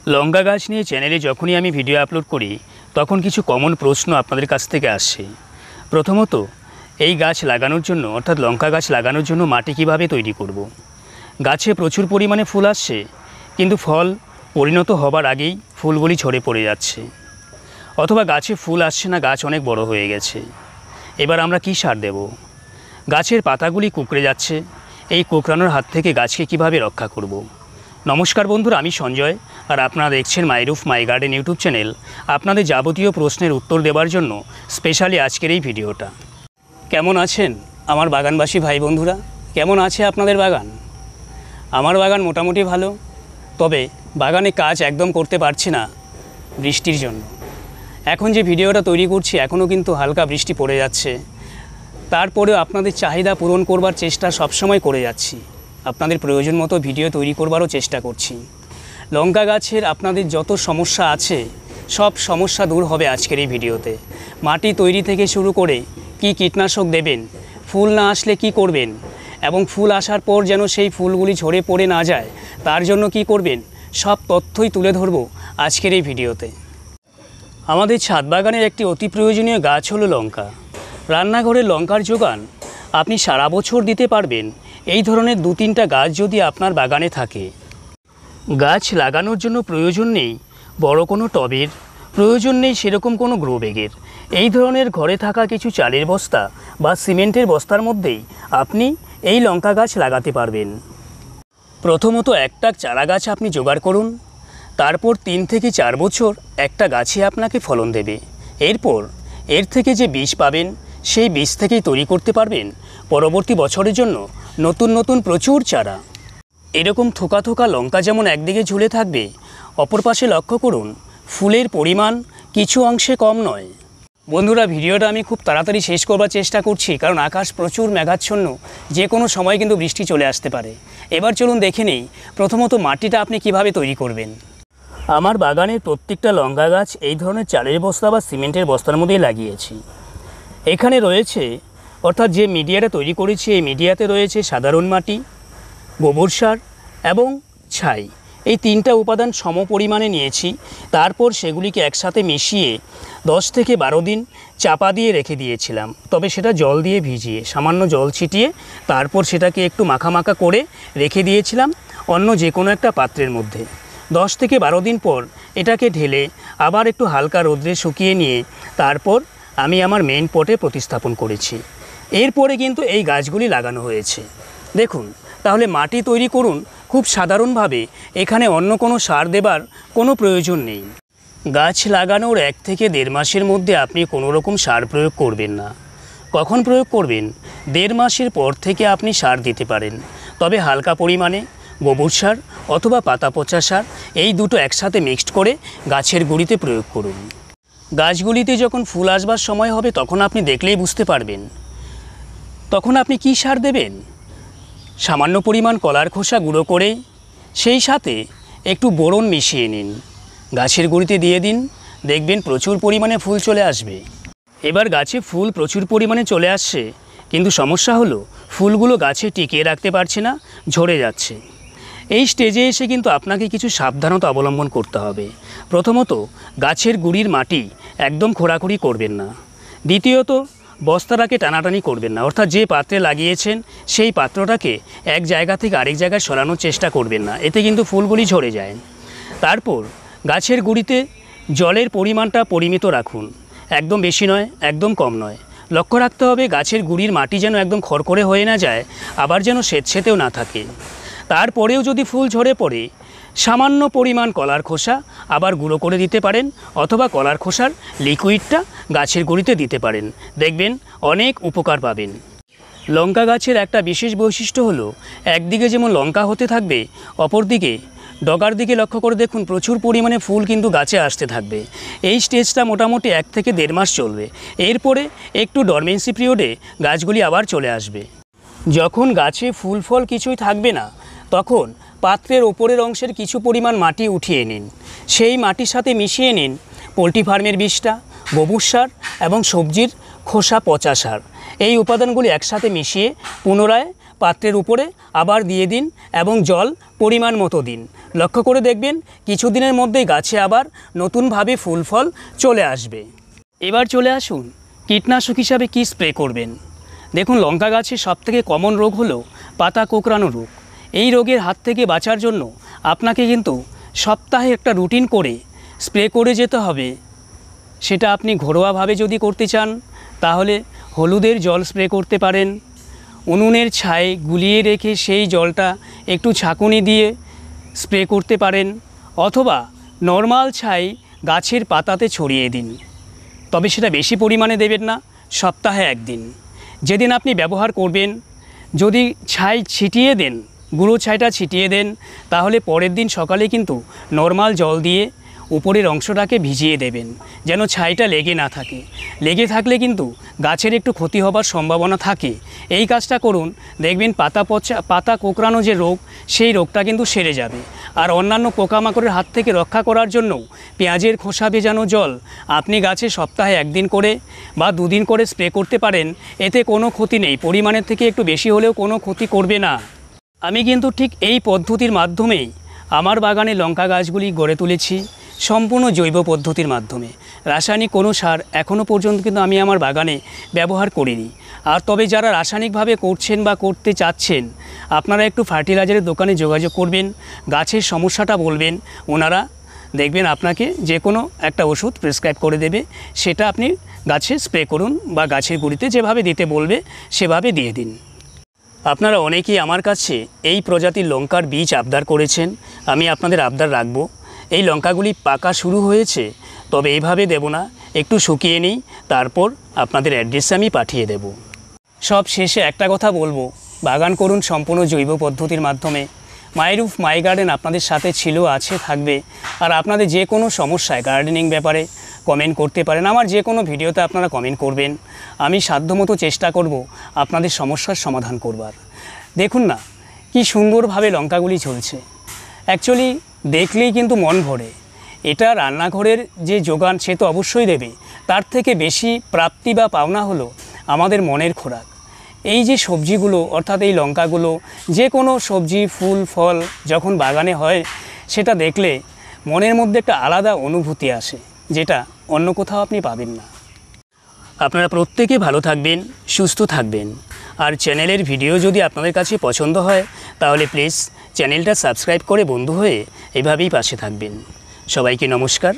লঙ্কা গাছ নিয়ে চ্যানেলে যখনই আমি ভিডিও আপলোড করি তখন কিছু কমন প্রশ্ন আপনাদের কাছ থেকে আসে। প্রথমত, এই গাছ লাগানোর জন্য অর্থাৎ লঙ্কা গাছ লাগানোর জন্য মাটি কিভাবে তৈরি করব। গাছে প্রচুর পরিমাণে ফুল আসছে কিন্তু ফল পরিণত হবার আগেই ফুলগুলি ঝরে পড়ে যাচ্ছে, অথবা গাছে ফুল আসছে না, গাছ অনেক বড় হয়ে গেছে। এবার আমরা কি সার দেব? গাছের পাতাগুলি কুঁকড়ে যাচ্ছে, এই কোঁকড়ানোর হাত থেকে গাছকে কিভাবে রক্ষা করব। নমস্কার বন্ধুরা, আমি সঞ্জয় আর আপনারা দেখছেন my roof my garden YouTube channel. আপনাদের যাবতীয় প্রশ্নের উত্তর দেওয়ার জন্য স্পেশালি আজকের এই ভিডিওটা। কেমন আছেন আমার বাগানবাসী ভাই বন্ধুরা? কেমন আছে আপনাদের বাগান? আমার বাগান মোটামুটি ভালো, তবে বাগানে কাজ একদম করতে পারছি না বৃষ্টির জন্য। এখন যে ভিডিওটা তৈরি করছি এখনও কিন্তু হালকা বৃষ্টি পড়ে যাচ্ছে, তারপরেও আপনাদের চাহিদা পূরণ করবার চেষ্টা সবসময় করে যাচ্ছি। আপনাদের প্রয়োজন মতো ভিডিও তৈরি করবারও চেষ্টা করছি। লঙ্কা গাছের আপনাদের যত সমস্যা আছে সব সমস্যা দূর হবে আজকের এই ভিডিওতে। মাটি তৈরি থেকে শুরু করে কি কীটনাশক দেবেন, ফুল না আসলে কি করবেন, এবং ফুল আসার পর যেন সেই ফুলগুলি ঝরে পড়ে না যায় তার জন্য কি করবেন, সব তথ্যই তুলে ধরব আজকের এই ভিডিওতে। আমাদের ছাদ বাগানের একটি অতি প্রয়োজনীয় গাছ হলো লঙ্কা। রান্নাঘরে লঙ্কার যোগান আপনি সারা বছর দিতে পারবেন এই ধরনের 2-3টা গাছ যদি আপনার বাগানে থাকে। গাছ লাগানোর জন্য প্রয়োজন নেই বড় কোনো টবের, প্রয়োজন নেই সেরকম কোনো গ্রো ব্যাগের। এই ধরনের ঘরে থাকা কিছু চালের বস্তা বা সিমেন্টের বস্তার মধ্যেই আপনি এই লঙ্কা গাছ লাগাতে পারবেন। প্রথমত একটা চারা গাছ আপনি জোগাড় করুন, তারপর 3 থেকে 4 বছর একটা গাছে আপনাকে ফলন দেবে। এরপর এর থেকে যে বীজ পাবেন সেই বীজ থেকেই তৈরি করতে পারবেন পরবর্তী বছরের জন্য নতুন নতুন প্রচুর চারা। এরকম থোকা থোকা লঙ্কা যেমন একদিকে ঝুলে থাকবে, অপর পাশে লক্ষ্য করুন ফুলের পরিমাণ কিছু অংশে কম নয়। বন্ধুরা, ভিডিওটা আমি খুব তাড়াতাড়ি শেষ করবার চেষ্টা করছি, কারণ আকাশ প্রচুর মেঘাচ্ছন্ন, যে কোনো সময় কিন্তু বৃষ্টি চলে আসতে পারে। এবার চলুন দেখে নেই প্রথমত মাটিটা আপনি কিভাবে তৈরি করবেন। আমার বাগানের প্রত্যেকটা লঙ্কা গাছ এই ধরনের চালের বস্তা বা সিমেন্টের বস্তার মধ্যেই লাগিয়েছি। এখানে রয়েছে, অর্থাৎ যে মিডিয়াটা তৈরি করেছি এই মিডিয়াতে রয়েছে সাধারণ মাটি, গোবর সার এবং ছাই। এই 3টা উপাদান সম পরিমাণে নিয়েছি। তারপর সেগুলিকে একসাথে মিশিয়ে 10 থেকে 12 দিন চাপা দিয়ে রেখে দিয়েছিলাম, তবে সেটা জল দিয়ে ভিজিয়ে, সামান্য জল ছিটিয়ে তারপর সেটাকে একটু মাখা করে রেখে দিয়েছিলাম অন্য যে কোনো একটা পাত্রের মধ্যে। 10 থেকে 12 দিন পর এটাকে ঢেলে আবার একটু হালকা রোদ্রে শুকিয়ে নিয়ে তারপর আমি আমার মেইন পটে প্রতিস্থাপন করেছি। এরপরে কিন্তু এই গাছগুলি লাগানো হয়েছে। দেখুন, তাহলে মাটি তৈরি করুন খুব সাধারণভাবে, এখানে অন্য কোনো সার দেবার কোনো প্রয়োজন নেই। গাছ লাগানোর 1 থেকে 1.5 মাসের মধ্যে আপনি কোনো রকম সার প্রয়োগ করবেন না। কখন প্রয়োগ করবেন? 1.5 মাসের পর থেকে আপনি সার দিতে পারেন, তবে হালকা পরিমাণে গোবর সার অথবা পাতা পচা সার, এই দুটো একসাথে মিক্সড করে গাছের গুঁড়িতে প্রয়োগ করুন। গাছগুলিতে যখন ফুল আসবার সময় হবে তখন আপনি দেখলেই বুঝতে পারবেন। তখন আপনি কি সার দেবেন? সামান্য পরিমাণ কলার খোসা গুঁড়ো করে সেই সাথে একটু বোরন মিশিয়ে নিন, গাছের গুঁড়িতে দিয়ে দিন, দেখবেন প্রচুর পরিমাণে ফুল চলে আসবে। এবার গাছে ফুল প্রচুর পরিমাণে চলে আসছে, কিন্তু সমস্যা হলো ফুলগুলো গাছে টিকিয়ে রাখতে পারছে না, ঝরে যাচ্ছে। এই স্টেজে এসে কিন্তু আপনাকে কিছু সাবধানতা অবলম্বন করতে হবে। প্রথমত, গাছের গুঁড়ির মাটি একদম খোঁড়াখুড়ি করবেন না। দ্বিতীয়ত, বস্তাটাকে টানাটানি করবেন না, অর্থাৎ যে পাত্রে লাগিয়েছেন সেই পাত্রটাকে এক জায়গা থেকে আরেক জায়গায় সরানোর চেষ্টা করবেন না, এতে কিন্তু ফুলগুলি ঝরে যায়। তারপর গাছের গুঁড়িতে জলের পরিমাণটা পরিমিত রাখুন, একদম বেশি নয়, একদম কম নয়। লক্ষ্য রাখতে হবে গাছের গুঁড়ির মাটি যেন একদম খড়খড়ে হয়ে না যায়, আবার যেন স্যাঁতসেঁতেও না থাকে। তারপরেও যদি ফুল ঝরে পড়ে সামান্য পরিমাণ কলার খোসা আবার গুঁড়ো করে দিতে পারেন, অথবা কলার খোসার লিকুইডটা গাছের গুঁড়িতে দিতে পারেন, দেখবেন অনেক উপকার পাবেন। লঙ্কা গাছের একটা বিশেষ বৈশিষ্ট্য হলো একদিকে যেমন লঙ্কা হতে থাকবে, অপরদিকে ডগার দিকে লক্ষ্য করে দেখুন প্রচুর পরিমাণে ফুল কিন্তু গাছে আসতে থাকবে। এই স্টেজটা মোটামুটি 1 থেকে 1.5 মাস চলবে। এরপরে একটু ডরমেন্সি পিরিয়ডে গাছগুলি আবার চলে আসবে। যখন গাছে ফুল ফল কিছুই থাকবে না তখন পাত্রের ওপরের অংশের কিছু পরিমাণ মাটি উঠিয়ে নিন, সেই মাটির সাথে মিশিয়ে নিন পোলট্রি ফার্মের বিষটা, গোবর সার এবং সবজির খোসা পচা সার। এই উপাদানগুলি একসাথে মিশিয়ে পুনরায় পাত্রের উপরে আবার দিয়ে দিন এবং জল পরিমাণ মতো দিন। লক্ষ্য করে দেখবেন কিছুদিনের মধ্যেই গাছে আবার নতুনভাবে ফুল ফল চলে আসবে। এবার চলে আসুন কীটনাশক হিসাবে কী স্প্রে করবেন। দেখুন, লঙ্কা গাছের সবথেকে কমন রোগ হলো পাতা কোঁকড়ানো রোগ। এই রোগের হাত থেকে বাঁচার জন্য আপনাকে কিন্তু সপ্তাহে একটা রুটিন করে স্প্রে করে যেতে হবে। সেটা আপনি ঘরোয়াভাবে যদি করতে চান তাহলে হলুদের জল স্প্রে করতে পারেন। উনুনের ছায়ে গুলিয়ে রেখে সেই জলটা একটু ছাঁকুনি দিয়ে স্প্রে করতে পারেন, অথবা নর্মাল ছাই গাছের পাতাতে ছড়িয়ে দিন। তবে সেটা বেশি পরিমাণে দেবেন না, সপ্তাহে একদিন। যেদিন আপনি ব্যবহার করবেন যদি ছাই ছিটিয়ে দেন, গুঁড়ো ছাইটা ছিটিয়ে দেন, তাহলে পরের দিন সকালে কিন্তু নর্মাল জল দিয়ে উপরের অংশটাকে ভিজিয়ে দেবেন, যেন ছাইটা লেগে না থাকে। লেগে থাকলে কিন্তু গাছের একটু ক্ষতি হবার সম্ভাবনা থাকে। এই কাজটা করুন, দেখবেন পাতা কোঁকড়ানো যে রোগ, সেই রোগটা কিন্তু সেরে যাবে। আর অন্যান্য পোকামাকড়ের হাত থেকে রক্ষা করার জন্য পেঁয়াজের খোসা ভেজানো জল আপনি গাছে সপ্তাহে একদিন করে বা দুদিন করে স্প্রে করতে পারেন। এতে কোনো ক্ষতি নেই, পরিমাণের থেকে একটু বেশি হলেও কোনো ক্ষতি করবে না। আমি কিন্তু ঠিক এই পদ্ধতির মাধ্যমেই আমার বাগানে লঙ্কা গাছগুলি গড়ে তুলেছি, সম্পূর্ণ জৈব পদ্ধতির মাধ্যমে। রাসায়নিক কোনো সার এখনও পর্যন্ত কিন্তু আমি আমার বাগানে ব্যবহার করিনি। আর তবে যারা রাসায়নিকভাবে করছেন বা করতে চাচ্ছেন, আপনারা একটু ফার্টিলাইজারের দোকানে যোগাযোগ করবেন, গাছের সমস্যাটা বলবেন, ওনারা দেখবেন আপনাকে যে কোনো একটা ওষুধ প্রেসক্রাইব করে দেবে। সেটা আপনি গাছে স্প্রে করুন বা গাছের গুঁড়িতে যেভাবে দিতে বলবে সেভাবে দিয়ে দিন। আপনারা অনেকেই আমার কাছে এই প্রজাতির লঙ্কার বীজ আবদার করেছেন, আমি আপনাদের আবদার রাখবো। এই লঙ্কাগুলি পাকা শুরু হয়েছে, তবে এইভাবে দেব না, একটু শুকিয়ে নিই, তারপর আপনাদের অ্যাড্রেসে আমি পাঠিয়ে দেব। সব শেষে একটা কথা বলবো, বাগান করুন সম্পূর্ণ জৈব পদ্ধতির মাধ্যমে। মাই রুফ মাই গার্ডেন আপনাদের সাথে ছিল, আছে, থাকবে। আর আপনাদের যে কোনো সমস্যায় গার্ডেনিং ব্যাপারে কমেন্ট করতে পারেন। আমার যে কোনো ভিডিওতে আপনারা কমেন্ট করবেন, আমি সাধ্যমতো চেষ্টা করব আপনাদের সমস্যার সমাধান করবার। দেখুন না কি সুন্দরভাবে লঙ্কাগুলি চলছে, অ্যাকচুয়ালি দেখলেই কিন্তু মন ভরে। এটা রান্নাঘরের যে যোগান সে তো অবশ্যই দেবে, তার থেকে বেশি প্রাপ্তি বা পাওনা হলো আমাদের মনের খোরাক। এই যে সবজিগুলো, অর্থাৎ এই লঙ্কাগুলো, যে কোনো সবজি, ফুল, ফল যখন বাগানে হয়, সেটা দেখলে মনের মধ্যে একটা আলাদা অনুভূতি আসে, যেটা অন্য কোথাও আপনি পাবেন না। আপনারা প্রত্যেকে ভালো থাকবেন, সুস্থ থাকবেন। আর চ্যানেলের ভিডিও যদি আপনাদের কাছে পছন্দ হয় তাহলে প্লিজ চ্যানেলটা সাবস্ক্রাইব করে বন্ধু হয়ে এভাবেই পাশে থাকবেন। সবাইকে নমস্কার।